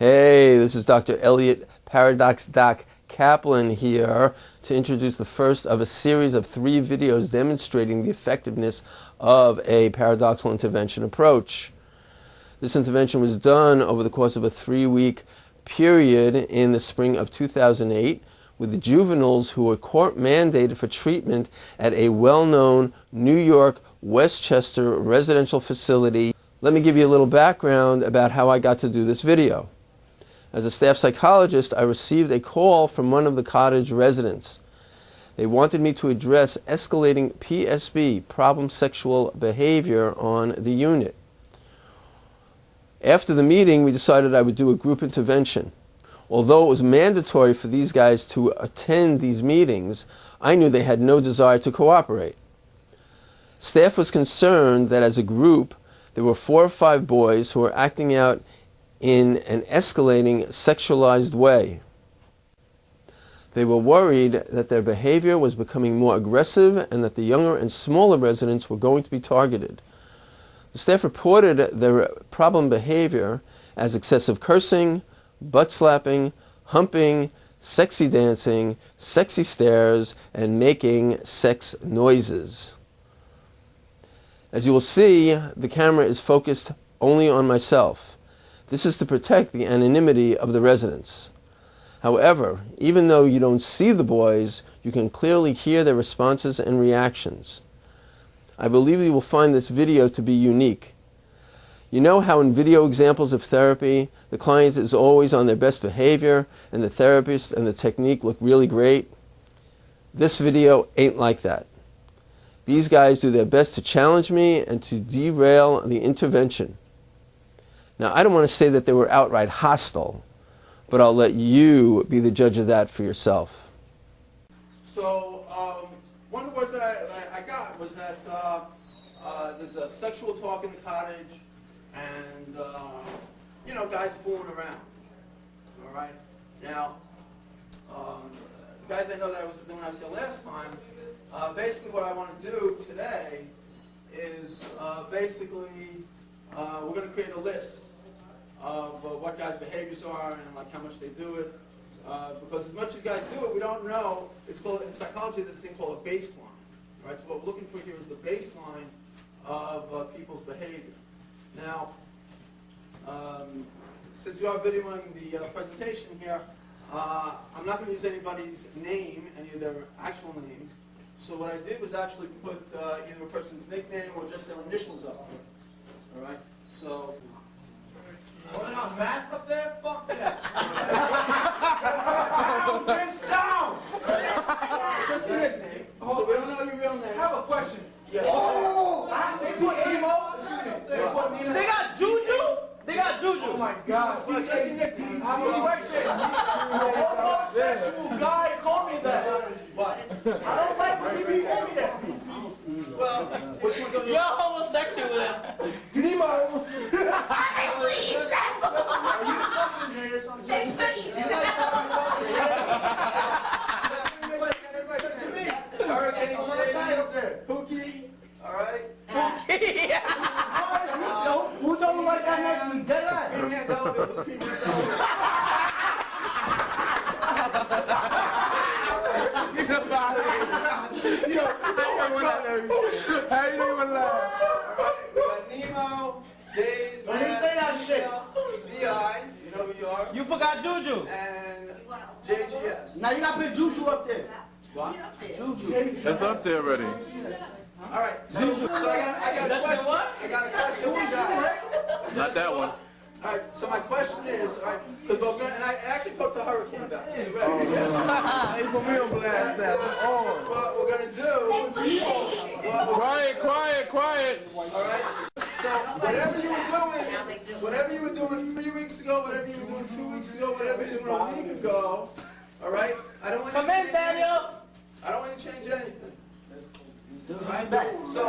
Hey, this is Dr. Elliot Paradox Doc Kaplan here to introduce the first of a series of 3 videos demonstrating the effectiveness of a paradoxical intervention approach. This intervention was done over the course of a 3-week period in the spring of 2008 with the juveniles who were court mandated for treatment at a well-known New York Westchester residential facility. Let me give you a little background about how I got to do this video. As a staff psychologist, I received a call from one of the cottage residents. They wanted me to address escalating PSB, problem sexual behavior, on the unit. After the meeting, we decided I would do a group intervention. Although it was mandatory for these guys to attend these meetings, I knew they had no desire to cooperate. Staff was concerned that as a group, there were 4 or 5 boys who were acting out in an escalating sexualized way. They were worried that their behavior was becoming more aggressive and that the younger and smaller residents were going to be targeted. The staff reported their problem behavior as excessive cursing, butt slapping, humping, sexy dancing, sexy stares, and making sex noises. As you will see, the camera is focused only on myself. This is to protect the anonymity of the residents. However, even though you don't see the boys, you can clearly hear their responses and reactions. I believe you will find this video to be unique. You know how in video examples of therapy, the client is always on their best behavior and the therapist and the technique look really great? This video ain't like that. These guys do their best to challenge me and to derail the intervention. Now, I don't want to say that they were outright hostile, but I'll let you be the judge of that for yourself. So, one of the words that I got was that there's a sexual talk in the cottage and, you know, guys fooling around. All right? Now, guys, I know that I was doing when I was here last time. Basically, what I want to do today is we're going to create a list of what guys' behaviors are and like how much they do it. Because as much as guys do it, we don't know. It's called, in psychology, there's this thing called a baseline. Right? So what we're looking for here is the baseline of people's behavior. Now, since we are videoing the presentation here, I'm not going to use anybody's name, any of their actual names. So what I did was actually put either a person's nickname or just their initials up here. All right? So. Got mask up there? Fuck that. Down! Just your nickname. So we don't know your real name. I have a question. Yeah. Oh! They put Emo? They got Juju? They got Juju. Oh my God. Well, just your nickname. Question. A homosexual guy called me that. What? I don't like when you call me that. Well, which one don't you? You're homosexual then. Nemo. Hurricane Shady, Pookie, all right? Pookie. Who told me like that next to me? Dead ass. Premier Delaware was Premier Delaware. How you don't even laugh? We got Nemo, Days, Don't even say that shit. VI, you know who you are, You forgot Juju. and JGS. Now you gotta put Juju up there. What? Juju. That's up there already. All right. So I got a question. I got a question for you guys. Not that one. All right. So my question is, all right, because and I actually talked to Hurricane about this. You ready? Hey, put me on blast that. Oh. What we're gonna do? Quiet. All right. So whatever you were doing 3 weeks ago, whatever you were doing 2 weeks ago, whatever you were doing a week ago, all right. I don't want you Come to in, change Daniel. I don't want you to change anything. All right. So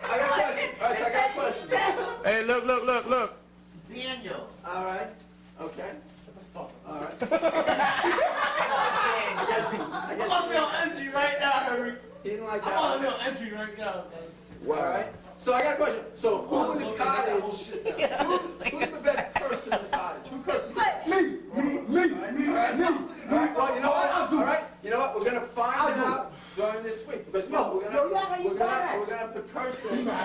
I got a question. All right. So I got a question. Hey, look. Daniel. All right. Okay. All right. I'm on real entry right now, Harry. He didn't like I'm that. on real entry right now. All right. So I got a question. So who in the cottage? Who's the best person in the cottage? Who Well, you know what? All right. You know what? We're gonna find out during this week because we're gonna put cursing. All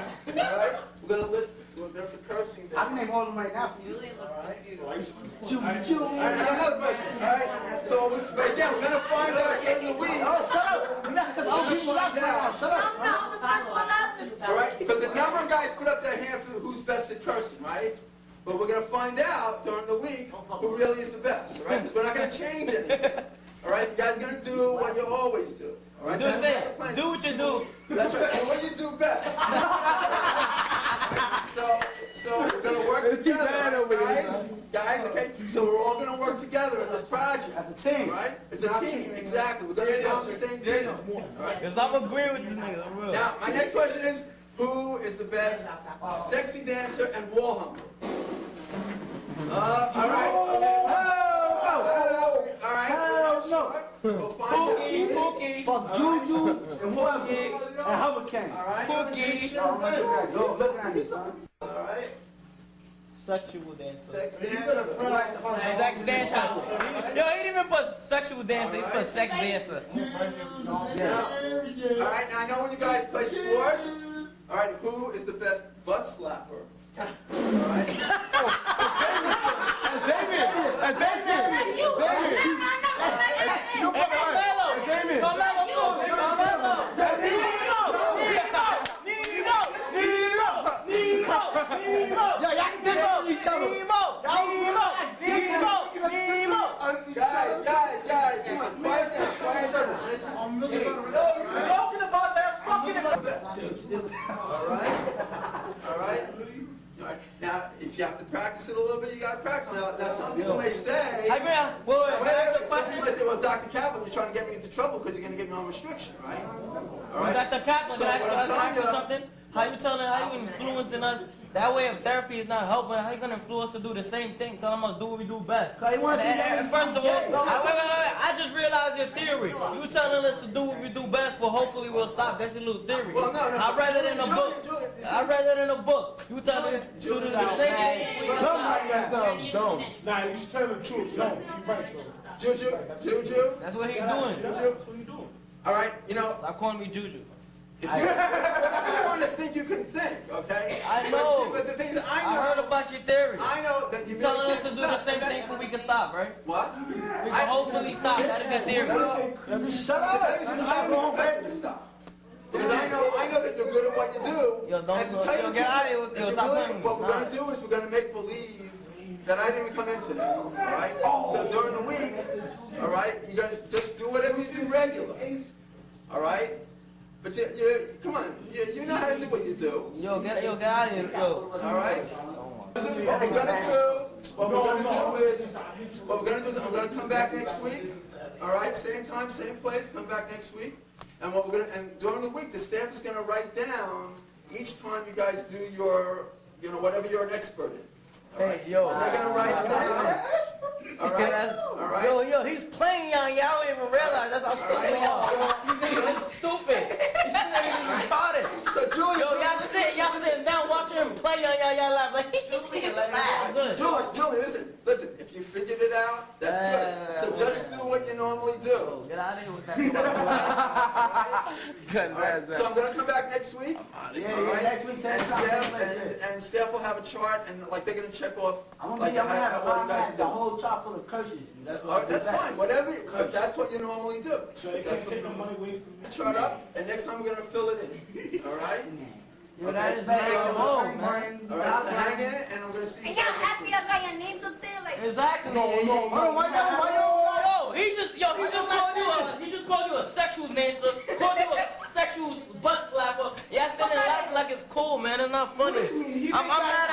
right. We're gonna put cursing down. I can name all of them right now for you. All right. All right. I got another question. All right. So, but again, we're gonna find out during the week. Oh, shut up! Because all people left now. Shut up! All right. Because a number of guys put up their hand for who's best at cursing, right? But we're gonna find out during the week who really is the best. All right. Because we're not gonna change anything. All right. You guys are gonna do what you always do. All right. Do what you do. That's right. Do what you do best. So we're gonna work together, guys. Okay. So we're all gonna work together in this project. As a team. Right? It's a team. Exactly. We're gonna be on the same team. All right. Cause I'm agreeing with this nigga, for real. Now, my next question is, who is the best sexy dancer and wall humper? All right. Okay. All right. We'll find out. Pookie. Fuck Juju and whoever. And Hurricane. All right. Pookie. Look at me, son. All right. Sexual dancer. Sex dancer. Sex dancer. Yo, he didn't even put sexual dancer, he's put sex dancer. All right. Now I know when you guys play sports. All right. Who is the best butt slapper? All right. Guys, come on, quiet down. I'm really talking about that fucking. All right. Now, if you have to practice it a little bit, you got to practice. Now, some people may say, Hey, man, some people may say, well, Dr. Kaplan, you're trying to get me into trouble because you're going to get me on restriction, right? All right. Dr. Kaplan, So what I'm ask you telling something. How you influencing us? That way of therapy is not helping. How you gonna influence us to do the same thing? Telling us do what we do best. Cause he wants to And first of all, wait. I just realized your theory. You telling us to do what we do best, for hopefully we'll stop. That's your little theory. Well, no. I read it in a book. I read it in a book. You telling us to do the same thing? Don't. Nah, you tell the truth. No, you right though. Juju. That's what he doing. That's what you doing. All right, you know, Stop calling me Juju. if you want to think, you can think, okay? I know. But the things I know, I heard about your theory. I know that you You telling really us to can't do the stop. same thing so we can stop, right? What? We can hopefully stop. That is your theory. Well, Shut I up! don't expect you to stop. Because I know that you're good at what you do. Yo, don't and to tell you the get truth, out of here with is yo, you stop really- playing with what me. we're going to do is we're going to make believe that I didn't even come in today, all right? So during the week, all right, you guys just do whatever you do regular, all right? But you come on, you know how to do what you do, Yo, get out of here, yo. all right? What we're gonna do is I'm gonna come back next week. All right, same time, same place. Come back next week, and during the week, the staff is gonna write down each time you guys do your, whatever you're an expert in. All right? Hey, yo. They're gonna write it down. All right, all right. Yo, he's playing young. Y'all don't even realize that's how stupid y'all are. He's stupid. He's retarded. So Julie, Yo, y'all sitting down watching him play young. Y'all laugh like he's stupid. Like, Julie, listen. If you figured it out, that's good. So just do what you normally do. Get out of here with that. All right, so I'm gonna come back next week. Yeah, next week, same time. And staff will have a chart, and like they're gonna check off. I'm like, gonna have how well you guys are the doing. whole chart full of curses. That's All right, that's fine. Whatever, if that's what you normally do. So they can't take no money away from you. Chart up, and next time we're gonna fill it in. All right. Yo, that is like home, man. All right. So hang in it, and I'm gonna see you And y'all guys next happy week. I got your names up there? Like, Exactly. No. He just called you a sexual dancer, called you a sexual butt slapper. Y'all sitting there laughing like it's cool, man. It's not funny. I'm mad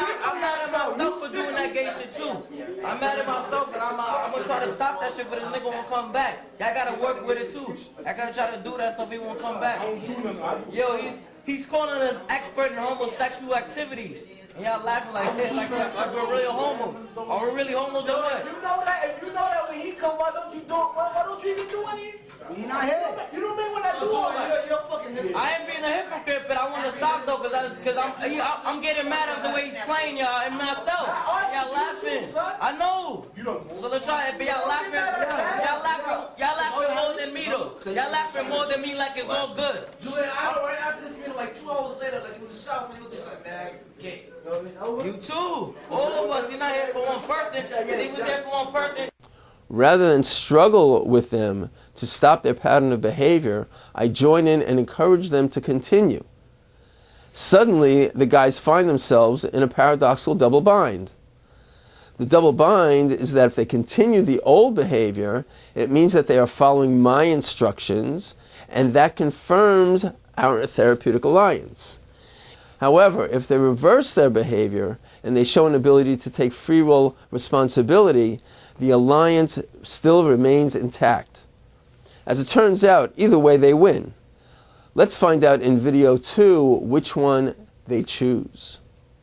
at myself for doing that gay shit too. I'm mad at myself, and I'm gonna try to stop that shit, but this nigga won't come back. Y'all gotta work with it too. I gotta try to do that stuff. He won't come back. I don't do nothing. Yo, he's calling us expert in homosexual activities. And y'all laughing like we're really homos. Are we really homos or what? You know that when he come, why don't you even do anything? You're not here. You don't mean when I do all that? You're fucking. I ain't being being a hypocrite, but I want to stop though, cause I'm getting mad at the way he's playing, y'all, and myself. Y'all laughing. I know. So let's try it, but y'all laughing. Y'all laughing more than me though. Y'all laughing more than me like it's all good. Julian, I know right after this meeting, like 2 hours later, like you would shout for you, this like, man, gay. You know what I mean? You too. All of us. You're not here for one person. He was here for one person. Rather than struggle with them to stop their pattern of behavior, I join in and encourage them to continue. Suddenly, the guys find themselves in a paradoxical double bind. The double bind is that if they continue the old behavior, it means that they are following my instructions, and that confirms our therapeutic alliance. However, if they reverse their behavior and they show an ability to take free will responsibility, the alliance still remains intact. As it turns out, either way they win. Let's find out in video 2 which one they choose.